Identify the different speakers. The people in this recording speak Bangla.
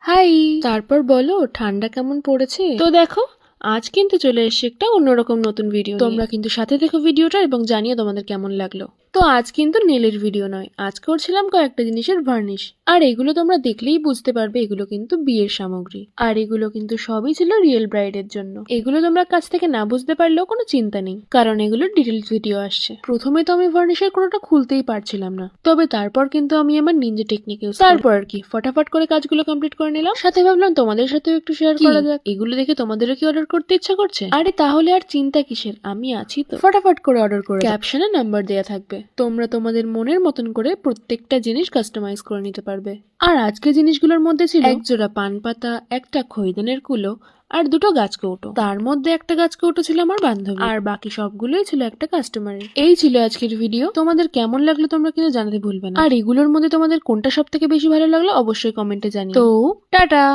Speaker 1: হাই। তারপর বলো ঠান্ডা কেমন পড়েছে? তো দেখো আজ কিন্তু চলে এসেছে একটা অন্যরকম নতুন ভিডিও। তোমরা কিন্তু সাথে দেখো ভিডিওটা এবং জানিও তোমাদের কেমন লাগলো। তো আজ কিন্তু নেলের ভিডিও নয়, আজ করছিলাম কয়েকটা জিনিসের ভার্নিশ। আর এগুলো তোমরা দেখলেই বুঝতে পারবে এগুলো কিন্তু বিয়ের সামগ্রী। আর এগুলো কিন্তু সবই ছিল রিয়েল ব্রাইডের জন্য। এগুলো তোমরা কাছ থেকে না বুঝতে পারলেও কোনো চিন্তা নেই, কারণ এগুলোর ডিটেলস ভিডিও আসছে। প্রথমে তো আমি ভার্নিশের কোনোটা খুলতেই পারছিলাম না, তবে তারপর কিন্তু আমি আমার নিনজা টেকনিক ইউজ তারপর আর কি ফটাফট করে কাজগুলো কমপ্লিট করে নিলাম। সাথে ভাবলাম তোমাদের সাথেও একটু শেয়ার করা যাক। এগুলো দেখে তোমাদেরও কি অর্ডার করতে ইচ্ছা করছে? আরে তাহলে আর চিন্তা কিসের, আমি আছি তো, ফটাফট করে অর্ডার করে ক্যাপশনে নাম্বার দেয়া থাকবে, তোমরা তোমাদের মনের মতন করে প্রত্যেকটা জিনিস কাস্টমাইজ করে নিতে পারবে। আর আজকে জিনিসগুলোর মধ্যে ছিল এক জোড়া পান পাতা, একটা খৈদানের কুলো, আর দুটো গাছ কৌটো। তার মধ্যে একটা গাছ কৌটো ছিল আমার বান্ধবী, আর বাকি সবগুলোই ছিল একটা কাস্টমারের। এই ছিল আজকের ভিডিও। তোমাদের কেমন লাগলো তোমরা কিন্তু জানাতে ভুলবে না। আর এগুলোর মধ্যে তোমাদের কোনটা সব থেকে বেশি ভালো লাগলো অবশ্যই কমেন্টে জানিও। তো টাটা।